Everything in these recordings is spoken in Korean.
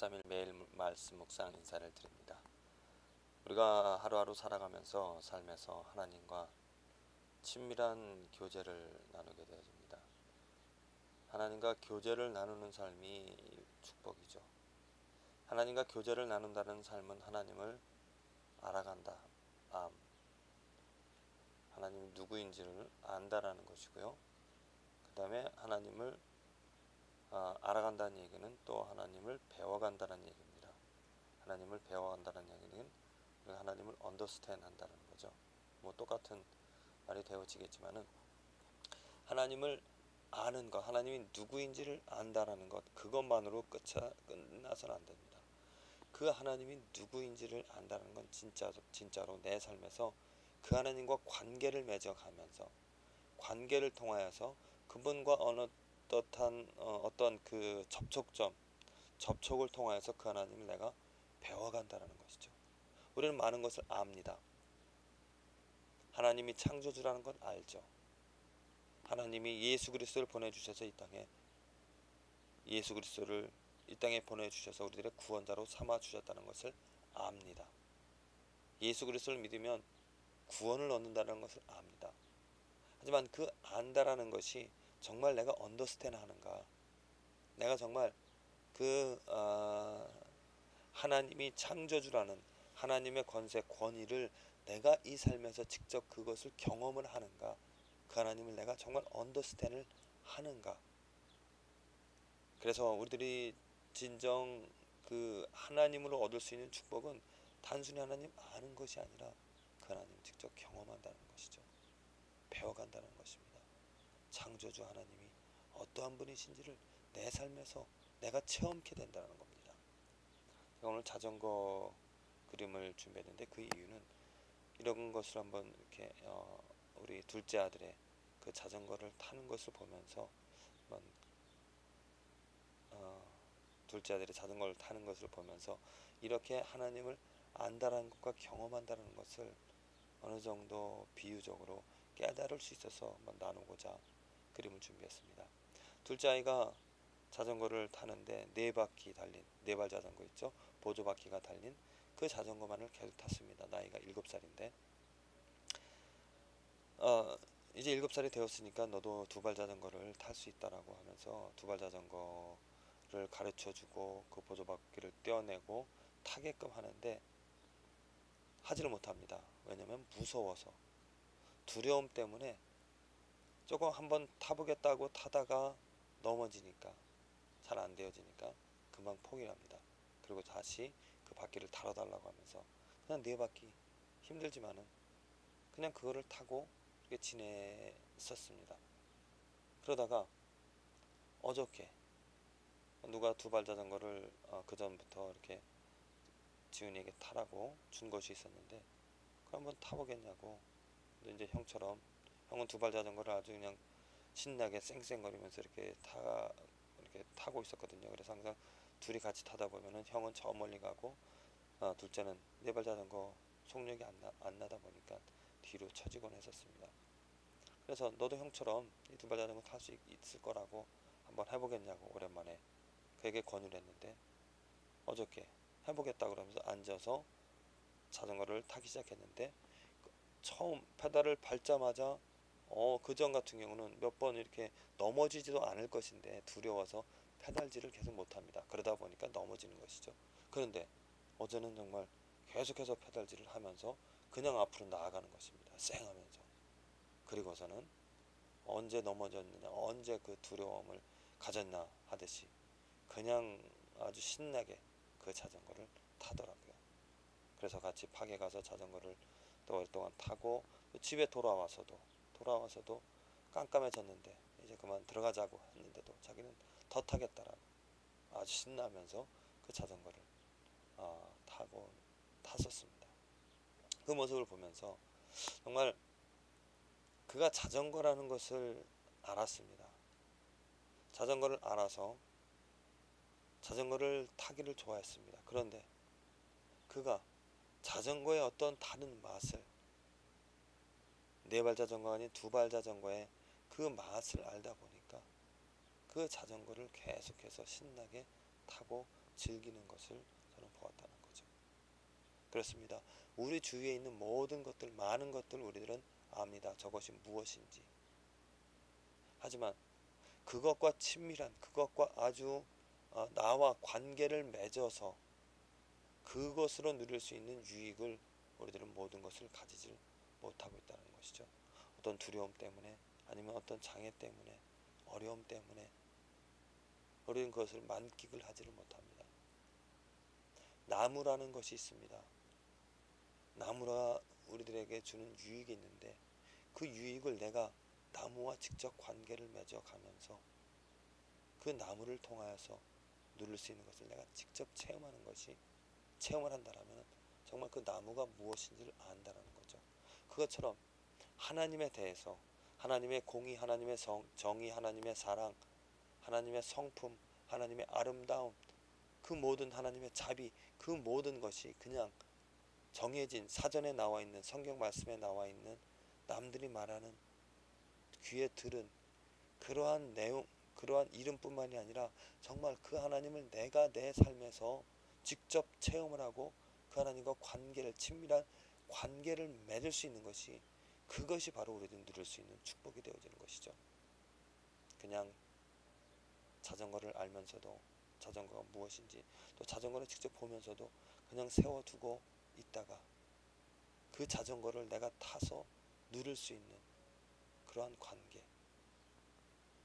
13일 매일 말씀 묵상 인사를 드립니다. 우리가 하루하루 살아가면서 삶에서 하나님과 친밀한 교제를 나누게 되어집니다. 하나님과 교제를 나누는 삶이 축복이죠. 하나님과 교제를 나눈다는 삶은 하나님을 알아간다. 하나님이 누구인지를 안다라는 것이고요. 그 다음에 하나님을 알아간다는 얘기는 또 하나님을 배워간다는 얘기입니다. 하나님을 배워간다는 얘기는 우리가 하나님을 언더스탠드 한다는 거죠. 뭐 똑같은 말이 되어지겠지만은 하나님을 아는 것, 하나님이 누구인지를 안다라는 것, 그것만으로 끝나서는 안 됩니다. 그 하나님이 누구인지를 안다는 건 진짜로 내 삶에서 그 하나님과 관계를 맺어가면서 관계를 통하여서 그분과 어떤 그 접촉을 통하여서 그 하나님을 내가 배워간다는 것이죠. 우리는 많은 것을 압니다. 하나님이 창조주라는 걸 알죠. 하나님이 예수 그리스도를 보내주셔서 예수 그리스도를 이 땅에 보내주셔서 우리들의 구원자로 삼아주셨다는 것을 압니다. 예수 그리스도를 믿으면 구원을 얻는다는 것을 압니다. 하지만 그 안다라는 것이 정말 내가 언더스탠드 하는가, 내가 정말 하나님이 창조주라는 하나님의 권세 권위를 내가 이 삶에서 직접 그것을 경험을 하는가, 그 하나님을 내가 정말 언더스탠드를 하는가. 그래서 우리들이 진정 그 하나님으로 얻을 수 있는 축복은 단순히 하나님 아는 것이 아니라 그 하나님을 직접 경험한다는 것이죠. 배워간다는 것입니다. 창조주 하나님이 어떠한 분이신지를 내 삶에서 내가 체험하게 된다는 겁니다. 제가 오늘 자전거 그림을 준비했는데 그 이유는 이런 것을 한번 이렇게 우리 둘째 아들의 그 자전거를 타는 것을 보면서 한번 둘째 아들이 자전거를 타는 것을 보면서 이렇게 하나님을 안다라는 것과 경험한다는 것을 어느 정도 비유적으로 깨달을 수 있어서 한번 나누고자 그림을 준비했습니다. 둘째 아이가 자전거를 타는데 네 바퀴 달린 네발 자전거 있죠. 보조 바퀴가 달린 그 자전거만을 계속 탔습니다. 나이가 7살인데 이제 7살이 되었으니까 너도 두발 자전거를 탈 수 있다라고 하면서 두발 자전거를 가르쳐주고 그 보조 바퀴를 떼어내고 타게끔 하는데 하지를 못합니다. 왜냐면 무서워서, 두려움 때문에 조금 한번 타보겠다고 타다가 넘어지니까, 잘 안 되어지니까 금방 포기를 합니다. 그리고 다시 그 바퀴를 달아달라고 하면서 그냥 네 바퀴 힘들지만은 그냥 그거를 타고 이렇게 지냈었습니다. 그러다가 어저께 누가 두발 자전거를 그 전부터 이렇게 지훈이에게 타라고 준 것이 있었는데 그걸 한번 타보겠냐고. 근데 이제 형은 두발 자전거를 아주 그냥 신나게 쌩쌩거리면서 이렇게 타고 있었거든요. 그래서 항상 둘이 같이 타다 보면은 형은 저 멀리 가고 둘째는 네발 자전거 속력이 안 나다 보니까 뒤로 처지곤 했었습니다. 그래서 너도 형처럼 이 두발 자전거 탈 수 있을 거라고 한번 해보겠냐고 오랜만에 그에게 권유를 했는데 어저께 해보겠다 그러면서 앉아서 자전거를 타기 시작했는데 처음 페달을 밟자마자 그전 같은 경우는 몇 번 이렇게 넘어지지도 않을 것인데 두려워서 페달질을 계속 못합니다. 그러다 보니까 넘어지는 것이죠. 그런데 어제는 정말 계속해서 페달질을 하면서 그냥 앞으로 나아가는 것입니다. 쌩하면서. 그리고서는 언제 넘어졌느냐, 언제 그 두려움을 가졌나 하듯이 그냥 아주 신나게 그 자전거를 타더라고요. 그래서 같이 파게 가서 자전거를 또 오랫동안 타고 또 집에 돌아와서도 깜깜해졌는데 이제 그만 들어가자고 했는데도 자기는 더 타겠다라고 아주 신나면서 그 자전거를 탔었습니다. 그 모습을 보면서 정말 그가 자전거라는 것을 알았습니다. 자전거를 알아서 자전거를 타기를 좋아했습니다. 그런데 그가 자전거의 어떤 다른 맛을, 네발 자전거가 아닌 두발 자전거의 그 맛을 알다 보니까 그 자전거를 계속해서 신나게 타고 즐기는 것을 저는 보았다는 거죠. 그렇습니다. 우리 주위에 있는 모든 것들, 많은 것들 우리들은 압니다. 저것이 무엇인지. 하지만 그것과 친밀한, 그것과 아주 나와 관계를 맺어서 그것으로 누릴 수 있는 유익을 우리들은 모든 것을 가지질 못하고 있다는 것이죠. 어떤 두려움 때문에, 아니면 어떤 장애 때문에, 어려움 때문에 우리는 그것을 만끽을 하지를 못합니다. 나무라는 것이 있습니다. 나무가 우리들에게 주는 유익이 있는데, 그 유익을 내가 나무와 직접 관계를 맺어가면서 그 나무를 통하여서 누릴 수 있는 것을 내가 직접 체험하는 것이, 체험을 한다면 정말 그 나무가 무엇인지를 안다는 거죠. 그것처럼 하나님에 대해서, 하나님의 공의, 하나님의 정의, 하나님의 사랑, 하나님의 성품, 하나님의 아름다움, 그 모든 하나님의 자비, 그 모든 것이 그냥 정해진 사전에 나와 있는, 성경 말씀에 나와 있는, 남들이 말하는, 귀에 들은 그러한 내용, 그러한 이름뿐만이 아니라 정말 그 하나님을 내가 내 삶에서 직접 체험을 하고 그 하나님과 관계를, 친밀한 관계를 맺을 수 있는 것이, 그것이 바로 우리들이 누릴 수 있는 축복이 되어지는 것이죠. 그냥 자전거를 알면서도 자전거가 무엇인지, 또 자전거를 직접 보면서도 그냥 세워두고 있다가 그 자전거를 내가 타서 누릴 수 있는 그러한 관계,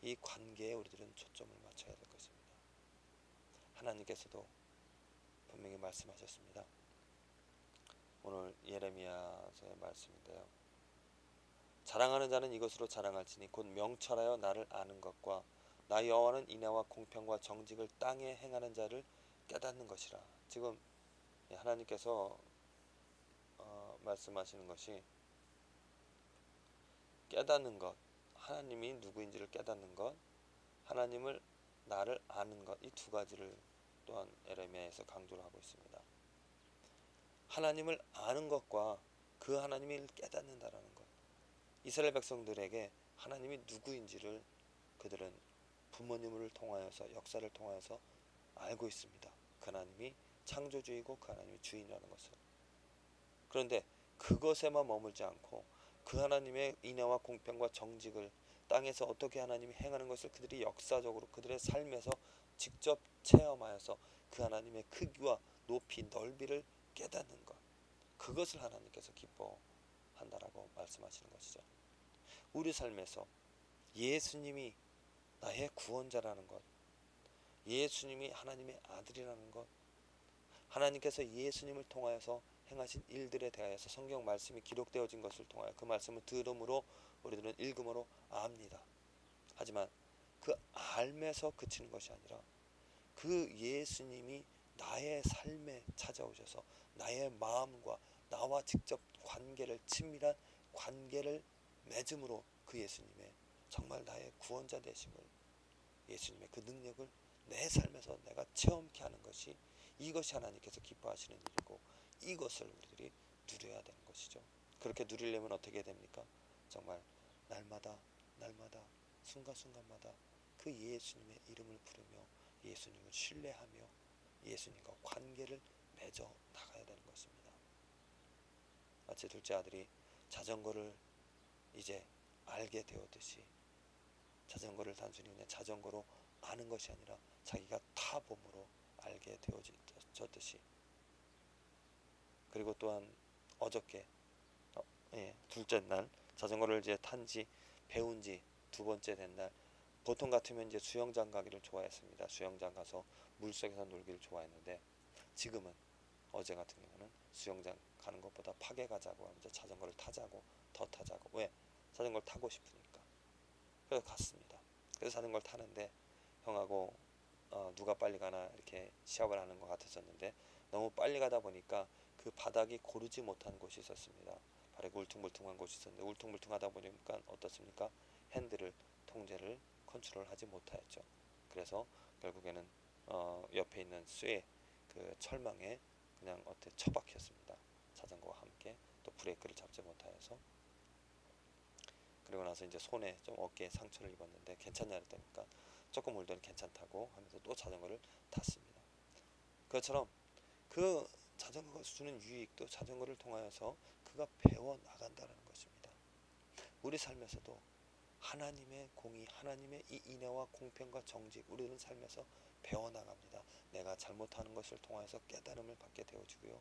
이 관계에 우리들은 초점을 맞춰야 될 것입니다. 하나님께서도 분명히 말씀하셨습니다. 오늘 예레미야서의 말씀인데요. 자랑하는 자는 이것으로 자랑할지니 곧 명철하여 나를 아는 것과 나 여호와는 인애와 공평과 정직을 땅에 행하는 자를 깨닫는 것이라. 지금 하나님께서 말씀하시는 것이 깨닫는 것, 하나님이 누구인지를 깨닫는 것, 하나님을, 나를 아는 것, 이 두 가지를 또한 예레미야에서 강조를 하고 있습니다. 하나님을 아는 것과 그 하나님을 깨닫는다라는 것. 이스라엘 백성들에게 하나님이 누구인지를 그들은 부모님을 통하여서, 역사를 통하여서 알고 있습니다. 그 하나님이 창조주이고 그 하나님이 주인이라는 것을. 그런데 그것에만 머물지 않고 그 하나님의 인애와 공평과 정직을 땅에서 어떻게 하나님이 행하는 것을 그들이 역사적으로 그들의 삶에서 직접 체험하여서 그 하나님의 크기와 높이, 넓이를 깨닫는 것, 그것을 하나님께서 기뻐한다라고 말씀하시는 것이죠. 우리 삶에서 예수님이 나의 구원자라는 것, 예수님이 하나님의 아들이라는 것, 하나님께서 예수님을 통하여서 행하신 일들에 대하여서 성경 말씀이 기록되어진 것을 통하여 그 말씀을 들음으로 우리들은 읽음으로 압니다. 하지만 그 알면서 그치는 것이 아니라 그 예수님이 나의 삶에 찾아오셔서 나의 마음과 나와 직접 관계를, 친밀한 관계를 맺음으로 그 예수님의 정말 나의 구원자 되심을, 예수님의 그 능력을 내 삶에서 내가 체험케 하는 것이, 이것이 하나님께서 기뻐하시는 일이고 이것을 우리들이 누려야 되는 것이죠. 그렇게 누리려면 어떻게 됩니까? 정말 날마다 순간순간마다 그 예수님의 이름을 부르며 예수님을 신뢰하며 예수님과 관계를 맺어 나가야 되는 것입니다. 마치 둘째 아들이 자전거를 이제 알게 되었듯이, 자전거를 단순히 그냥 자전거로 아는 것이 아니라 자기가 타봄으로 알게 되어졌듯이, 그리고 또한 어저께 둘째 날 자전거를 이제 탄지, 배운 지 두 번째 된 날, 보통 같으면 이제 수영장 가기를 좋아했습니다. 수영장 가서 물속에서 놀기를 좋아했는데, 지금은 어제 같은 경우는 수영장 가는 것보다 파게 가자고 하면서 자전거를 타자고, 더 타자고. 왜? 자전거를 타고 싶으니까. 그래서 갔습니다. 그래서 자전거를 타는데 형하고 누가 빨리 가나 이렇게 시합을 하는 것 같았었는데, 너무 빨리 가다 보니까 그 바닥이 고르지 못한 곳이 있었습니다. 바닥이 울퉁불퉁한 곳이 있었는데, 울퉁불퉁하다 보니까 어떻습니까? 핸들을, 통제를 컨트롤 하지 못하였죠. 그래서 결국에는 옆에 있는 쇠, 그 철망에 그냥 어떻게 처박혔습니다. 자전거와 함께. 또 브레이크를 잡지 못하여서. 그리고 나서 이제 손에 좀 어깨에 상처를 입었는데 괜찮냐 그랬다니까 조금 울더니 괜찮다고 하면서 또 자전거를 탔습니다. 그것처럼 그 자전거가 주는 유익도 자전거를 통하여서 그가 배워 나간다는 것입니다. 우리 삶에서도 하나님의 공의, 하나님의 이 인애와 공평과 정직, 우리는 삶에서 배워나갑니다. 내가 잘못하는 것을 통하여서 깨달음을 받게 되어지고요.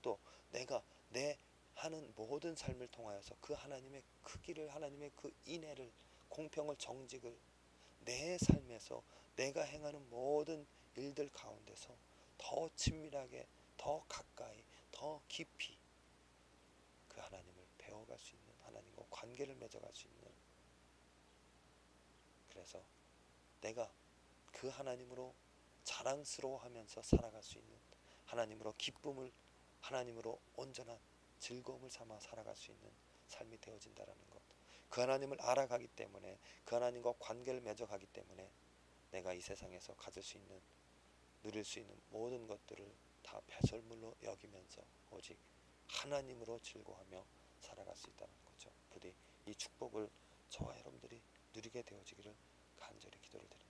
또 내가 내 하는 모든 삶을 통하여서 그 하나님의 크기를, 하나님의 그 인애를, 공평을, 정직을 내 삶에서 내가 행하는 모든 일들 가운데서 더 친밀하게, 더 가까이, 더 깊이 그 하나님을 배워갈 수 있는, 하나님과 관계를 맺어갈 수 있는, 그래서 내가 그 하나님으로 자랑스러워하면서 살아갈 수 있는, 하나님으로 기쁨을, 하나님으로 온전한 즐거움을 삼아 살아갈 수 있는 삶이 되어진다라는 것. 그 하나님을 알아가기 때문에, 그 하나님과 관계를 맺어가기 때문에 내가 이 세상에서 가질 수 있는, 누릴 수 있는 모든 것들을 다 배설물로 여기면서 오직 하나님으로 즐거워하며 살아갈 수 있다는 거죠. 부디 이 축복을 저와 여러분들이 누리게 되어지기를 간절히 기도를 드립니다.